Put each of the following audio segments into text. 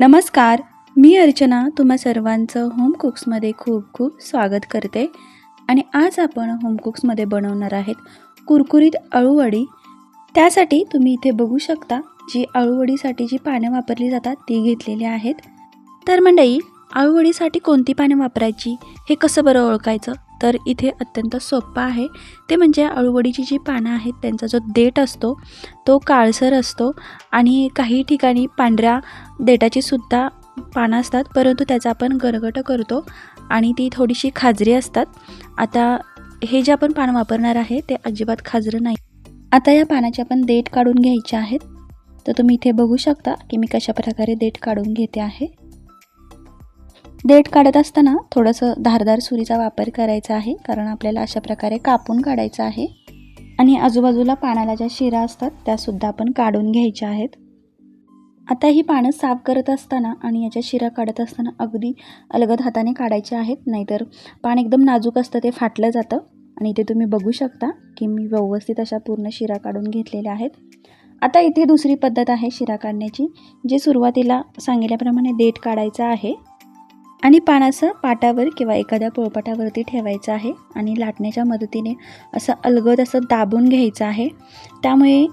नमस्कार, मी अर्चना तुम्हा सर्वांचं होम कुक्समध्ये खूप खूप स्वागत करते. आणि आज आपण होम कुक्समध्ये बनवणार आहेत कुरकुरीत अळूवडी. त्यासाठी तुम्ही इथे बघू शकता जी अळूवडीसाठी जी पानं वापरली जातात ती घेतलेली आहेत. तर मंडळी, अळूवडीसाठी कोणती पानं वापरायची हे कसं बरं ओळखायचं, तर इथे अत्यंत सोपं आहे. ते म्हणजे अळूवडीची जी पानं आहेत त्यांचा जो देठ असतो तो काळसर असतो आणि काही ठिकाणी पांढऱ्या देठाची सुद्धा पानं असतात, परंतु त्याचा आपण गरगट करतो आणि ती थोडीशी खाजरी असतात. आता हे जे आपण पानं वापरणार आहे ते अजिबात खाजरं नाही. आता या पानाचे आपण देठ काढून घ्यायचे आहेत. तर तुम्ही इथे बघू शकता की मी कशा प्रकारे देठ काढून घेते आहे. देठ काढत असताना थोडंसं धारदार सुरीचा वापर करायचा आहे, कारण आपल्याला अशा प्रकारे कापून काढायचं आहे. आणि आजूबाजूला पानाला ज्या शिरा असतात त्यासुद्धा आपण काढून घ्यायच्या आहेत. आता ही पानं साफ करत असताना आणि याच्या शिरा काढत असताना अगदी अलगद हाताने काढायचे आहेत, नाहीतर पान एकदम नाजूक असतं, ते फाटलं जातं. आणि इथे तुम्ही बघू शकता की मी व्यवस्थित अशा पूर्ण शिरा काढून घेतलेल्या आहेत. आता इथे दुसरी पद्धत आहे शिरा काढण्याची, जी सुरुवातीला सांगितल्याप्रमाणे देठ काढायचा आहे आणि पानाचं पाटावर किंवा एखाद्या पोळपाटावरती ठेवायचं आहे आणि लाटण्याच्या मदतीने असं अलगद असं दाबून घ्यायचं आहे. त्यामुळे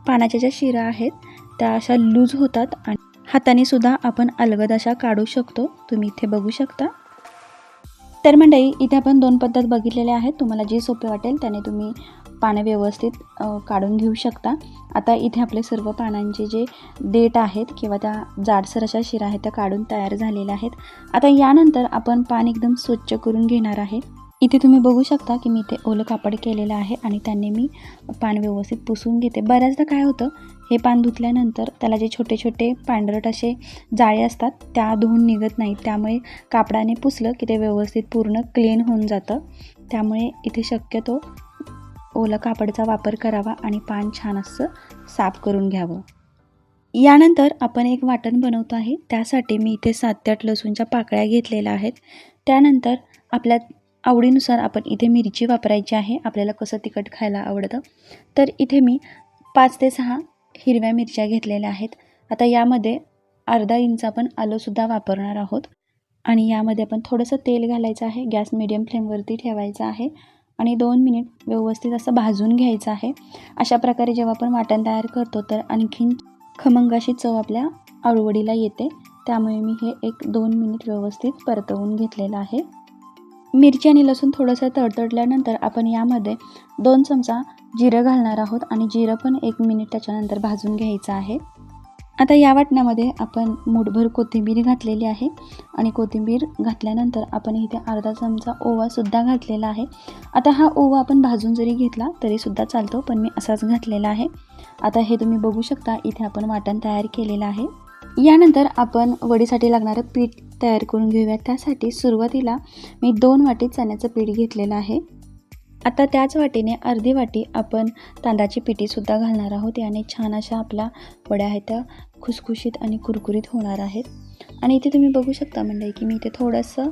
पानाच्या ज्या शिरा आहेत त्या अशा लूज होतात आणि हाताने सुद्धा आपण अलगद अशा काढू शकतो. तुम्ही इथे बघू शकता. तर मंडळी, इथे आपण दोन पद्धत बघितलेल्या आहेत. तुम्हाला जे सोपे वाटेल त्याने तुम्ही पानं व्यवस्थित काढून घेऊ शकता. आता इथे आपले सर्व पानांचे जे देठ आहेत किंवा त्या जाडसर अशा शिरा आहेत त्या काढून तयार झालेल्या आहेत. आता यानंतर आपण पान एकदम स्वच्छ करून घेणार आहे. इथे तुम्ही बघू शकता की मी इथे ओलं कापड केलेलं आहे आणि त्याने मी पान व्यवस्थित पुसून घेते. बऱ्याचदा काय होतं, हे पान धुतल्यानंतर त्याला जे छोटे छोटे पांढरट असे जाळे असतात त्या धुवून निघत नाहीत. त्यामुळे कापडाने पुसलं की ते व्यवस्थित पूर्ण क्लीन होऊन जातं. त्यामुळे इथे शक्यतो ओला कापडाचा वापर करावा आणि पान छान असं साफ करून घ्यावं. यानंतर आपण एक वाटण बनवतो आहे. त्यासाठी मी इथे 7 ते 8 लसूणच्या पाकळ्या घेतलेल्या आहेत. त्यानंतर आपल्या आवडीनुसार आपण इथे मिरची वापरायची आहे. आपल्याला कसं तिखट खायला आवडतं, तर इथे मी 5 ते 6 हिरव्या मिरच्या घेतलेल्या आहेत. आता यामध्ये अर्धा इंच आपण आलंसुद्धा वापरणार आहोत आणि यामध्ये आपण थोडंसं तेल घालायचं आहे. गॅस मीडियम फ्लेमवरती ठेवायचा आहे आणि 2 मिनिट व्यवस्थित असं भाजून घ्यायचं आहे. अशा प्रकारे जेव्हा आपण वाटण तयार करतो तर आणखीन खमंग अशी चव आपल्या अळूवडीला येते. त्यामुळे मी हे 1-2 मिनिट व्यवस्थित परतवून घेतलेलं आहे. मिरची आणि लसूण थोडंसं तडतडल्यानंतर आपण यामध्ये 2 चमचा जिरं घालणार आहोत आणि जिरं पण 1 मिनिट त्याच्यानंतर भाजून घ्यायचं आहे. आता या वाटणामध्ये आपण मूठभर कोथिंबीर घातलेली आहे आणि कोथिंबीर घातल्यानंतर आपण इथे अर्धा चमचा ओवासुद्धा घातलेला आहे. आता हा ओवा आपण भाजून जरी घेतला तरीसुद्धा चालतो, पण मी असाच घातलेला आहे. आता हे तुम्ही बघू शकता, इथे आपण वाटण तयार केलेलं आहे. यानंतर आपण वडीसाठी लागणारं पीठ तयार करून घेऊया. त्यासाठी सुरुवातीला मी 2 वाटी चण्याचं पीठ घेतलेलं आहे. आता त्याच वाटीने अर्धी वाटी आपण तांदळाची पिठीसुद्धा घालणार आहोत. याने छान अशा आपल्या वड्या आहेत त्या खुसखुशीत आणि कुरकुरीत होणार आहेत. आणि इथे तुम्ही बघू शकता मंडळी की मी इथे थोडंसं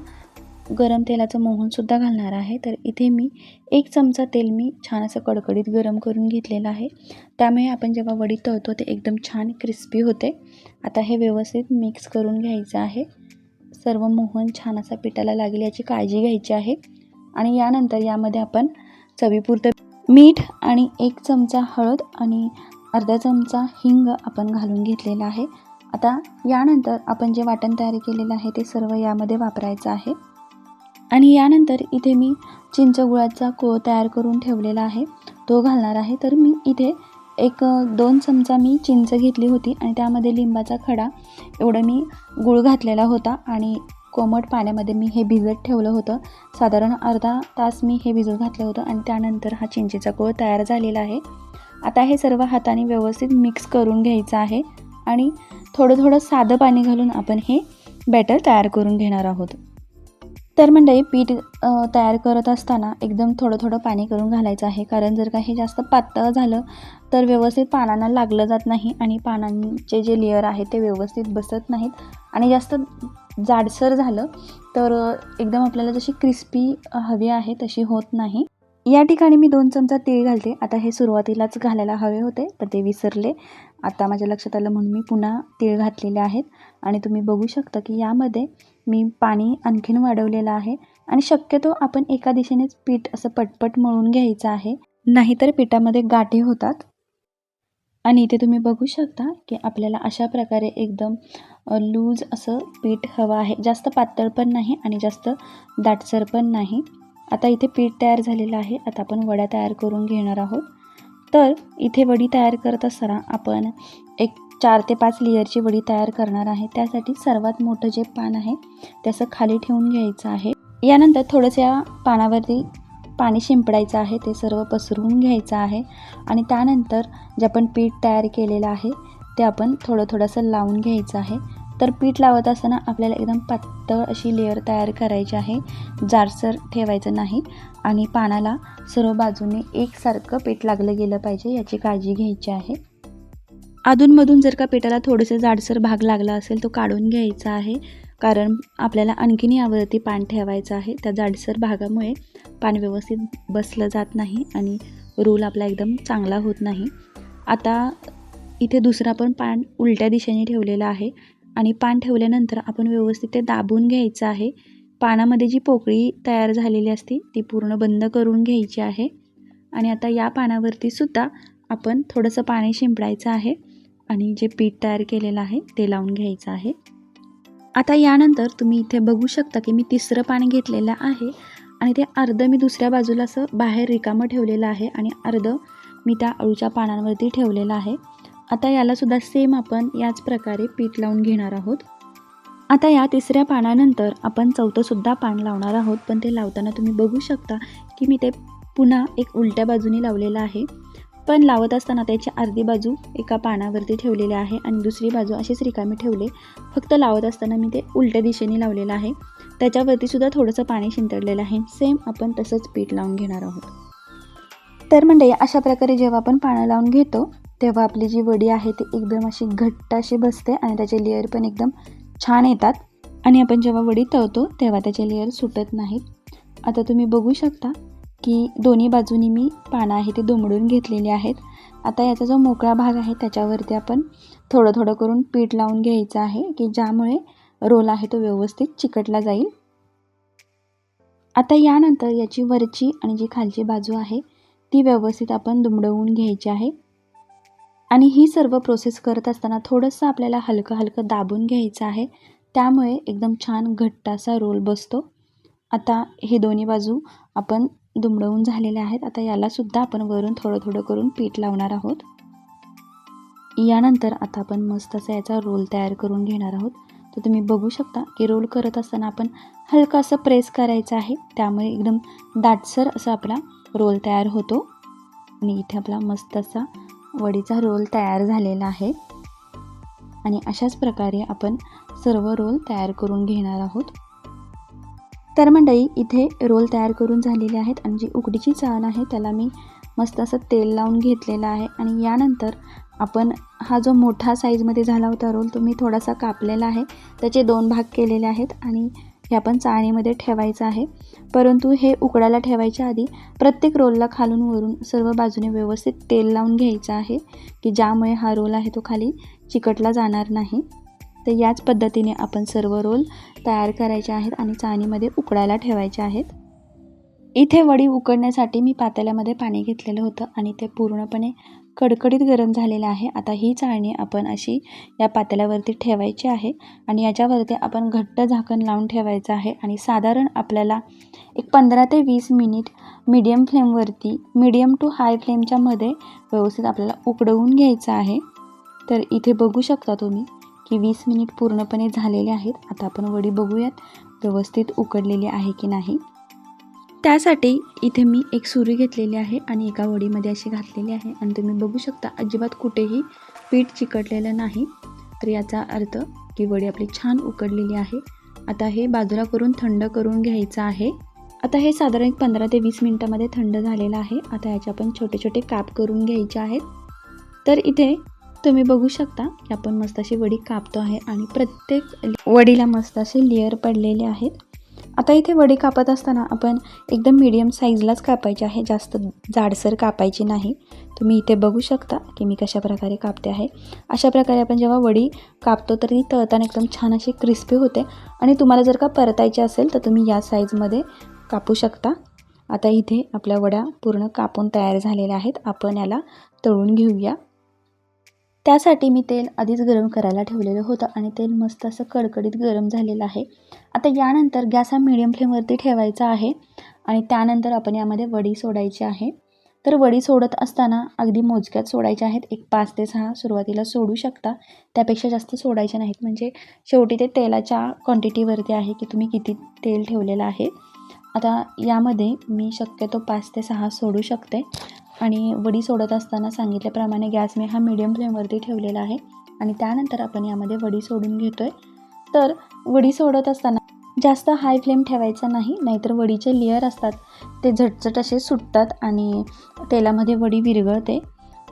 गरम तेलाचं मोहनसुद्धा घालणार आहे. तर इथे मी 1 चमचा तेल मी छान असं कडकडीत गरम करून घेतलेलं आहे. त्यामुळे आपण जेव्हा वडी तळतो ते एकदम छान क्रिस्पी होते. आता हे व्यवस्थित मिक्स करून घ्यायचं आहे. सर्व मोहन छान असा पिठाला लागेल याची काळजी घ्यायची आहे. आणि यानंतर यामध्ये आपण चवीपुरतं मीठ आणि 1 चमचा हळद आणि अर्धा चमचा हिंग आपण घालून घेतलेला आहे. आता यानंतर आपण जे वाटण तयार केलेलं आहे ते सर्व यामध्ये वापरायचं आहे. आणि यानंतर इथे मी चिंच गुळाचा कोळ तयार करून ठेवलेला आहे, तो घालणार आहे. तर मी इथे 1-2 चमचा मी चिंच घेतली होती आणि त्यामध्ये लिंबाचा खडा एवढं मी गूळ घातलेला होता आणि कोमट पाण्यामध्ये मी हे भिजत ठेवलं होतं. साधारण अर्धा तास मी हे भिजत घातलं होतं आणि त्यानंतर हा चिंचेचा कोळ तयार झालेला आहे. आता हे सर्व हाताने व्यवस्थित मिक्स करून घ्यायचं आहे आणि थोडं थोडं साधं पाणी घालून आपण हे बॅटर तयार करून घेणार आहोत. तर मंडळी, पीठ तयार करत असताना एकदम थोडं थोडं पाणी करून घालायचं आहे, कारण जर का हे जास्त पातळ झालं तर व्यवस्थित पानांना लागलं जात नाही आणि पानांचे जे लेयर आहेत ते व्यवस्थित बसत नाहीत. आणि जास्त जाडसर झालं तर एकदम आपल्याला जशी क्रिस्पी हवी आहे तशी होत नाही. या ठिकाणी मी 2 चमचा तीळ घालते. आता हे सुरुवातीलाच घालायला हवे होते पण ते विसरले. आता माझ्या लक्षात आलं म्हणून मी पुन्हा तीळ घातलेले आहेत. आणि तुम्ही बघू शकता की यामध्ये मी पाणी आणखीन वाढवलेलं आहे आणि शक्यतो आपण एका दिशेनेच पीठ असं पटपट मळून घ्यायचं आहे, नाहीतर पिठामध्ये गाठी होतात. आणि इथे तुम्ही बघू शकता की आपल्याला अशा प्रकारे एकदम लूज असं पीठ हवं आहे. जास्त पातळ पण नाही आणि जास्त दाटसर पण नाही. आता इथे पीठ तयार झालेलं आहे. आता आपण वड्या तयार करून घेणार आहोत. तर इथे वडी तयार करत असताना आपण एक 4 ते 5 लेयरची वडी तयार करणार आहे. त्यासाठी सर्वात मोठं जे पान आहे ते असं खाली ठेवून घ्यायचं आहे. यानंतर थोडंसं या पानावरती पाणी शिंपडायचं आहे, ते सर्व पसरवून घ्यायचं आहे आणि त्यानंतर जे आपण पीठ तयार केलेलं आहे ते आपण थोडंसं लावून घ्यायचं आहे. तर पीठ लावत असताना आपल्याला एकदम पातळ अशी लेयर तयार करायची आहे, जाडसर ठेवायचं नाही आणि पानाला सर्व बाजूने एकसारखं पीठ लागलं गेलं पाहिजे याची काळजी घ्यायची आहे. अधूनमधून जर का पिठाला थोडंसं जाडसर भाग लागला असेल तो काढून घ्यायचा आहे, कारण आपल्याला आणखीन यावरती पान ठेवायचं आहे. त्या जाडसर भागामुळे पान व्यवस्थित बसलं जात नाही आणि रोल आपला एकदम चांगला होत नाही. आता इथे दुसरा पण पान उलट्या दिशेने ठेवलेला आहे आणि पान ठेवल्यानंतर आपण व्यवस्थित ते दाबून घ्यायचं आहे. पानामध्ये जी पोकळी तयार झालेली असते ती पूर्ण बंद करून घ्यायची आहे आणि आता या पानावरती सुद्धा आपण थोडंसं पाणी शिंपडायचं आहे आणि जे पीठ तयार केलेलं आहे ते लावून घ्यायचं आहे. आता यानंतर तुम्ही इथे बघू शकता की मी तिसरं पान घेतलेलं आहे आणि ते अर्ध मी दुसऱ्या बाजूला असं बाहेर रिकामं ठेवलेलं आहे आणि अर्ध मी त्या अळूच्या पानांवरती ठेवलेलं आहे. आता यालासुद्धा सेम आपण याच प्रकारे पीठ लावून घेणार आहोत. आता या तिसऱ्या पानानंतर आपण चौथंसुद्धा पान लावणार आहोत, पण ते लावताना तुम्ही बघू शकता की मी ते पुन्हा एक उलट्या बाजूने लावलेलं आहे. पण लावत असताना त्याची अर्धी बाजू एका पानावरती ठेवलेली आहे आणि दुसरी बाजू अशीच रिकामी ठेवले. फक्त लावत असताना मी ते उलट्या दिशेने लावलेलं आहे. त्याच्यावरती सुद्धा थोडंसं पाणी शिंपडलेलं आहे. सेम आपण तसंच पीठ लावून घेणार आहोत. तर म्हणजे अशा प्रकारे जेव्हा आपण पानं लावून घेतो तेव्हा आपली जी वडी आहे ती एकदम अशी घट्ट अशी बसते आणि त्याचे लेयर पण एकदम छान येतात आणि आपण जेव्हा वडी तळतो तेव्हा त्याचे लेयर सुटत नाहीत. आता तुम्ही बघू शकता की दोन्ही बाजूनी मी पानं आहे ते दुमडून घेतलेली आहेत. आता याचा जो मोकळा भाग आहे त्याच्यावरती आपण थोडं करून पीठ लावून घ्यायचं आहे की ज्यामुळे रोल आहे तो व्यवस्थित चिकटला जाईल. आता यानंतर याची वरची आणि जी खालची बाजू आहे ती व्यवस्थित आपण दुमडवून घ्यायची आहे आणि ही सर्व प्रोसेस करत असताना थोडंसं आपल्याला हलकं दाबून घ्यायचं आहे, त्यामुळे एकदम छान घट्ट असा रोल बसतो. आता हे दोन्ही बाजू आपण दुमडवून झालेले आहेत. आता यालासुद्धा आपण वरून थोडं करून पीठ लावणार आहोत. यानंतर आता आपण मस्त असा याचा रोल तयार करून घेणार आहोत. तर तुम्ही बघू शकता की रोल करत असताना आपण हलकं असं प्रेस करायचं आहे, त्यामुळे एकदम दाटसर असा आपला रोल तयार होतो आणि इथे आपला मस्त असा वडीचा रोल तयार झालेला आहे आणि अशाच प्रकारे आपण सर्व रोल तयार करून घेणार आहोत. तर मंडळी इथे रोल तयार करून झालेले आहेत आणि जी उकडीची चाळण आहे त्याला मी मस्त असं तेल लावून घेतलेलं आहे आणि यानंतर आपण हा जो मोठा साईजमध्ये झाला होता रोल तो मी थोडासा कापलेला आहे, त्याचे 2 भाग केलेले आहेत आणि हे आपण चाळणीमध्ये ठेवायचं आहे. परंतु हे उकडायला ठेवायच्या आधी प्रत्येक रोलला खालून वरून सर्व बाजूने व्यवस्थित तेल लावून घ्यायचं आहे की ज्यामुळे हा रोल आहे तो खाली चिकटला जाणार नाही. तर याच पद्धतीने आपण सर्व रोल तयार करायचे आहेत आणि चाळणीमध्ये उकडायला ठेवायचे आहेत. इथे वडी उकडण्यासाठी मी पातेल्यामध्ये पाणी घेतलेलं होतं आणि ते पूर्णपणे कडकडीत गरम झालेलं आहे. आता ही चाळणी आपण अशी या पातेल्यावरती ठेवायची आहे आणि याच्यावरती आपण घट्ट झाकण लावून ठेवायचं आहे आणि साधारण आपल्याला एक 15 ते 20 मिनिट मीडियम फ्लेमवरती, मीडियम टू हाय फ्लेमच्या मध्ये व्यवस्थित आपल्याला उकडवून घ्यायचं आहे. तर इथे बघू शकता तुम्ही की 20 मिनिट पूर्णपणे झालेले आहेत. आता आपण वडी बघूयात व्यवस्थित उकडलेली आहे की नाही. त्यासाठी इथे मी एक सुरी घेतलेली आहे आणि एका वडीमध्ये अशी घातलेली आहे आणि तुम्ही बघू शकता अजिबात कुठेही पीठ चिकटलेलं नाही. तर याचा अर्थ की वडी आपली छान उकडलेली आहे. आता हे बाजूला करून थंड करून घ्यायचं आहे. आता हे साधारण एक 15 ते 20 मिनिटामध्ये थंड झालेलं आहे. आता याचे आपण छोटे काप करून घ्यायचे आहेत. तर इथे तुम्ही बघू शकता की आपण मस्त अशी वडी कापतो आहे आणि प्रत्येक वडीला मस्त असे लेयर पडलेले आहेत. आता इथे वडी कापत असताना आपण एकदम मीडियम साईजलाच कापायची आहे, जास्त जाडसर कापायची नाही. तुम्ही इथे बघू शकता की मी कशा प्रकारे कापते आहे. अशा प्रकारे आपण जेव्हा वडी कापतो तर ती तळताना एकदम छान अशी क्रिस्पी होते आणि तुम्हाला जर का परतायची असेल तर तुम्ही या साईजमध्ये कापू शकता. आता इथे आपल्या वड्या पूर्ण कापून तयार झालेल्या आहेत. आपण याला तळून घेऊया. त्यासाठी मी तेल आधीच गरम करायला ठेवलेलं होतं आणि तेल मस्त असं कडकडीत गरम झालेलं आहे. आता यानंतर गॅस हा मीडियम फ्लेमवरती ठेवायचा आहे आणि त्यानंतर आपण यामध्ये वडी सोडायची आहे. तर वडी सोडत असताना अगदी मोजक्यात सोडायच्या आहेत. एक 5 ते 6 सुरुवातीला सोडू शकता, त्यापेक्षा जास्त सोडायचे नाहीत. म्हणजे शेवटी ते तेलाच्या क्वांटिटीवरती आहे की तुम्ही किती तेल ठेवलेलं आहे. आता यामध्ये मी शक्यतो 5 ते 6 सोडू शकते आणि वडी सोडत असताना सांगितल्याप्रमाणे गॅस मी हा मीडियम फ्लेमवरती ठेवलेला आहे आणि त्यानंतर आपण यामध्ये वडी सोडून घेतो आहे. तर वडी सोडत असताना जास्त हाय फ्लेम ठेवायचा नाही, नाहीतर वडीचे लेयर असतात ते झटझट असे सुटतात आणि तेलामध्ये वडी विरघळते.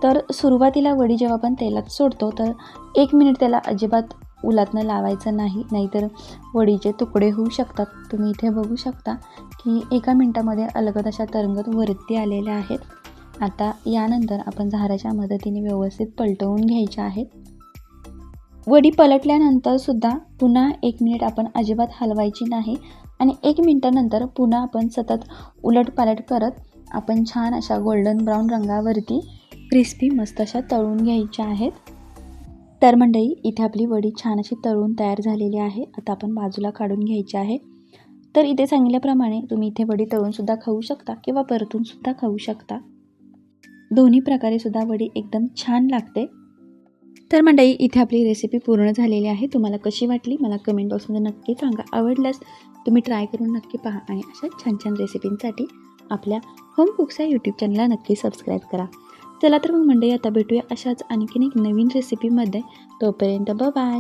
तर सुरुवातीला वडी जेव्हा आपण तेलात सोडतो तर 1 मिनिट त्याला अजिबात उलटणं लावायचं नाही, नाहीतर वडीचे तुकडे होऊ शकतात. तुम्ही इथे बघू शकता की 1 मिनिटामध्ये अलगद अशा तरंगत वरती आलेल्या आहेत. आता यानंतर आपण झाऱ्याच्या मदतीने व्यवस्थित पलटवून घ्यायच्या आहेत. वडी पलटल्यानंतरसुद्धा पुन्हा 1 मिनिट आपण अजिबात हलवायची नाही आणि 1 मिनिटानंतर पुन्हा आपण सतत उलटपालट करत आपण छान अशा गोल्डन ब्राऊन रंगावरती क्रिस्पी मस्त अशा तळून घ्यायच्या आहेत. तर मंडळी इथे आपली वडी छान अशी तळून तयार झालेली आहे. आता आपण बाजूला काढून घ्यायची आहे. तर इथे सांगितल्याप्रमाणे तुम्ही इथे वडी तळूनसुद्धा खाऊ शकता किंवा परतूनसुद्धा खाऊ शकता. दोन्ही प्रकारे सुद्धा वडी एकदम छान लागते. तर मंडळी इथे आपली रेसिपी पूर्ण झालेली आहे. तुम्हाला कशी वाटली मला कमेंट बॉक्समध्ये नक्की सांगा. आवडल्यास तुम्ही ट्राय करून नक्की पहा आणि अशा छान छान रेसिपींसाठी आपल्या होम कुक्स या यूट्यूब चॅनलला नक्की सबस्क्राईब करा. चला तर मग मंडळी आता भेटूया अशाच आणखीन एक नवीन रेसिपीमध्ये. तोपर्यंत बाय.